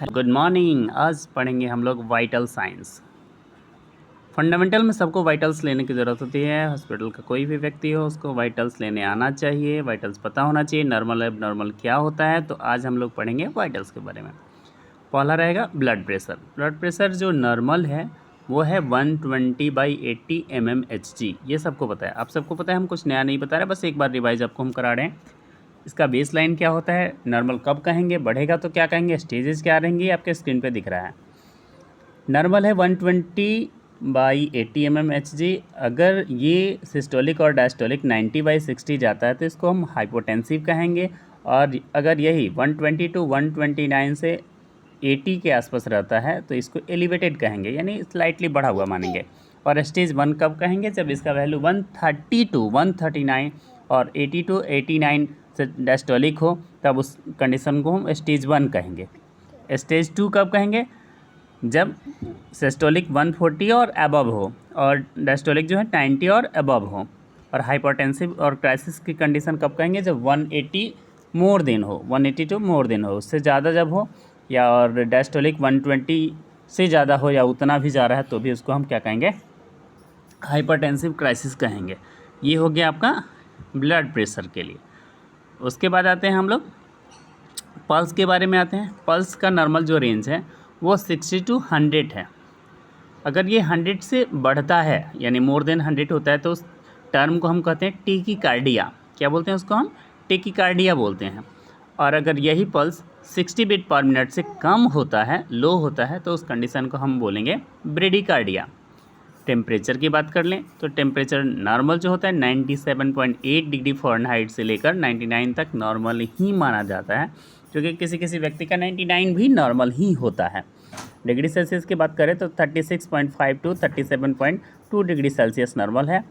Good morning. आज पढ़ेंगे हम लोग वाइटल साइंस। फंडामेंटल में सबको वाइटल्स लेने की ज़रूरत होती है। हॉस्पिटल का कोई भी व्यक्ति हो उसको वाइटल्स लेने आना चाहिए, वाइटल्स पता होना चाहिए, नॉर्मल एब नॉर्मल क्या होता है। तो आज हम लोग पढ़ेंगे वाइटल्स के बारे में। पहला रहेगा ब्लड प्रेशर। ब्लड प्रेशर जो नॉर्मल है वो है 120/80 mmHg। ये सबको पता है, आप सबको पता है, हम कुछ नया नहीं बता रहे, बस एक बार रिवाइज आपको हम करा रहे हैं। इसका बेस लाइन क्या होता है, नॉर्मल कब कहेंगे, बढ़ेगा तो क्या कहेंगे, स्टेजेस क्या रहेंगी, आपके स्क्रीन पे दिख रहा है। नॉर्मल है 120/80 mmHg। अगर ये सिस्टोलिक और डायस्टोलिक 90/60 जाता है तो इसको हम हाइपोटेंसिव कहेंगे। और अगर यही 120 to 129 से 80 के आसपास रहता है तो इसको एलिवेटेड कहेंगे, यानी स्लाइटली बढ़ा हुआ मानेंगे। और स्टेज 1 कब कहेंगे, जब इसका वैल्यू 130 to 139 और 80 to 89 से डायस्टोलिक हो, तब उस कंडीशन को हम स्टेज 1 कहेंगे। स्टेज 2 कब कहेंगे, जब सिस्टोलिक 140 और अबव हो और डायस्टोलिक जो है 90 और अबव हो। और हाइपरटेंसिव और क्राइसिस की कंडीशन कब कहेंगे, जब 180 मोर देन हो, 180 टू मोर देन हो, उससे ज़्यादा जब हो, या और डायस्टोलिक 120 से ज़्यादा हो या उतना भी जा रहा है तो भी उसको हम क्या कहेंगे, हाइपरटेंसिव क्राइसिस कहेंगे। ये हो गया आपका ब्लड प्रेशर के लिए। उसके बाद आते हैं हम लोग पल्स के बारे में आते हैं। पल्स का नॉर्मल जो रेंज है वो 60 to 100 है। अगर ये 100 से बढ़ता है यानी मोर देन 100 होता है तो उस टर्म को हम कहते हैं टेकिकार्डिया। क्या बोलते हैं उसको, हम टेकिकार्डिया बोलते हैं। और अगर यही पल्स 60 बीट पर मिनट से कम होता है, लो होता है, तो उस कंडीशन को हम बोलेंगे ब्रेडिकार्डिया। टेम्परेचर की बात कर लें तो टेम्परेचर नॉर्मल जो होता है 97.8 डिग्री फ़ारेनहाइट से लेकर 99 तक नॉर्मल ही माना जाता है, क्योंकि किसी किसी व्यक्ति का 99 भी नॉर्मल ही होता है। डिग्री सेल्सियस की बात करें तो 36.5 to 37.2 डिग्री सेल्सियस नॉर्मल है।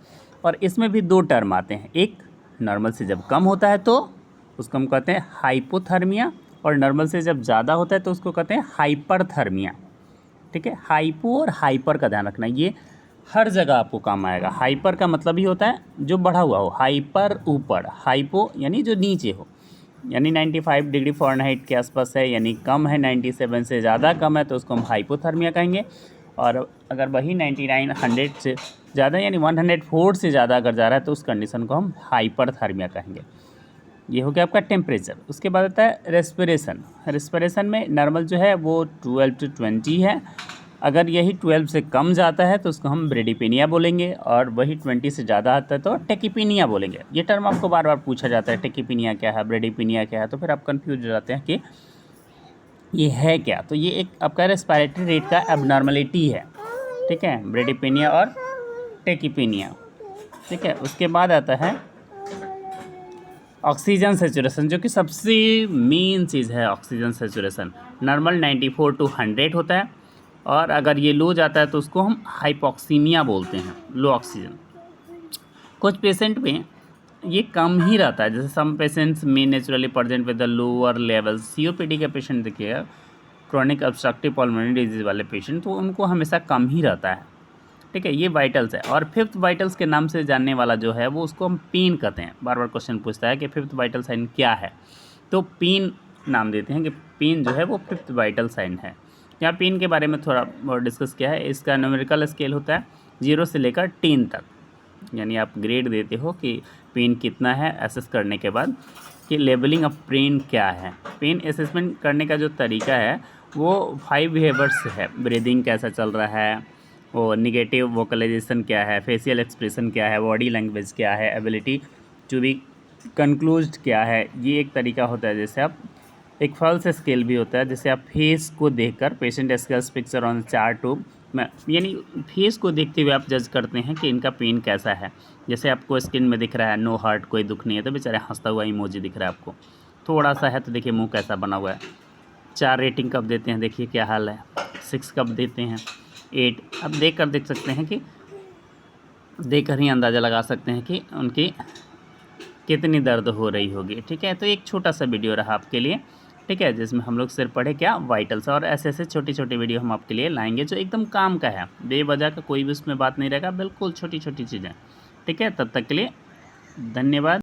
और इसमें भी दो टर्म आते हैं, एक नॉर्मल से जब कम होता है तो उसको हम कहते हैं हाइपोथर्मिया, और नॉर्मल से जब ज़्यादा होता है तो उसको कहते हैं हाइपरथर्मिया। ठीक है, हाइपो और हाइपर का ध्यान रखना, ये हर जगह आपको काम आएगा। हाइपर का मतलब ही होता है जो बढ़ा हुआ हो, हाइपर ऊपर, हाइपो यानी जो नीचे हो, यानी 95 डिग्री फ़ारेनहाइट के आसपास है, यानी कम है, 97 से ज़्यादा कम है तो उसको हम हाइपोथर्मिया कहेंगे। और अगर वही 99 100 से ज़्यादा यानी 104 से ज़्यादा अगर जा रहा है तो उस कंडीशन को हम हाइपरथर्मिया कहेंगे। ये हो गया आपका टेम्परेचर। उसके बाद आता है रेस्पिरेशन। रेस्पिरेशन में नॉर्मल जो है वो 12 to 20 है। अगर यही 12 से कम जाता है तो उसको हम ब्रेडिपेनिया बोलेंगे, और वही 20 से ज़्यादा आता है तो टेकिपीनिया बोलेंगे। ये टर्म आपको बार बार पूछा जाता है, टेकिपीनिया क्या है, ब्रेडिपेनिया क्या है, तो फिर आप कंफ्यूज हो जाते हैं कि ये है क्या। तो ये एक आपका रेस्पिरेटरी रेट का एबनॉर्मलिटी है। ठीक है, ब्रेडिपेनिया और टेकिपीनिया। ठीक है, उसके बाद आता है ऑक्सीजन सेचुरेशन, जो कि सबसे मेन चीज़ है। ऑक्सीजन सेचुरेशन नॉर्मल 94 to 100 होता है, और अगर ये लो जाता है तो उसको हम हाइपोक्सीमिया बोलते हैं, लो ऑक्सीजन। कुछ पेशेंट में ये कम ही रहता है, जैसे सम पेशेंट्स में naturally present with the lower levels. COPD का पेशेंट देखिएगा, क्रॉनिक ऑब्स्ट्रक्टिव पल्मोनरी डिजीज वाले पेशेंट, तो उनको हमेशा कम ही रहता है। ठीक है, ये वाइटल्स है। और फिफ्थ वाइटल्स के नाम से जानने वाला जो है वो उसको हम पेन कहते हैं। बार बार क्वेश्चन पूछता है कि फिफ्थ वाइटल साइन क्या है, तो पेन नाम देते हैं कि पेन जो है वो फिफ्थ वाइटल साइन है। यहाँ पेन के बारे में थोड़ा और डिस्कस किया है। इसका न्यूमेरिकल स्केल होता है 0 से लेकर 10 तक, यानी आप ग्रेड देते हो कि पेन कितना है, एसेस करने के बाद कि लेवलिंग ऑफ पेन क्या है। पेन असेसमेंट करने का जो तरीका है वो 5 बिहेवियर्स है। ब्रीदिंग कैसा चल रहा है, वो निगेटिव वोकलाइजेशन क्या है, फेशियल एक्सप्रेशन क्या है, बॉडी लैंग्वेज क्या है, एबिलिटी टू बी कंक्लूज्ड क्या है। ये एक तरीका होता है। जैसे आप एक फल्स स्केल भी होता है, जैसे आप फेस को देखकर patient scales picture on chart two, यानी फेस को देखते हुए आप जज करते हैं कि इनका पेन कैसा है। जैसे आपको स्किन में दिख रहा है नो हार्ट, कोई दुख नहीं है, तो बेचारे हंसता हुआ इमोजी दिख रहा है आपको। थोड़ा सा है तो देखिए मुंह कैसा बना हुआ है। 4 रेटिंग कब देते हैं, देखिए क्या हाल है। 6 कब देते हैं, 8। अब देख कर देख सकते हैं कि देख कर ही अंदाज़ा लगा सकते हैं कि उनकी कितनी दर्द हो रही होगी। ठीक है, तो एक छोटा सा वीडियो रहा आपके लिए। ठीक है, जिसमें हम लोग सिर्फ पढ़े क्या, वाइटल्स। और ऐसे ऐसे छोटी छोटी वीडियो हम आपके लिए लाएंगे जो एकदम काम का है, बेवजह का कोई भी उसमें बात नहीं रहेगा, बिल्कुल छोटी छोटी चीज़ें। ठीक है, तब तक के लिए धन्यवाद।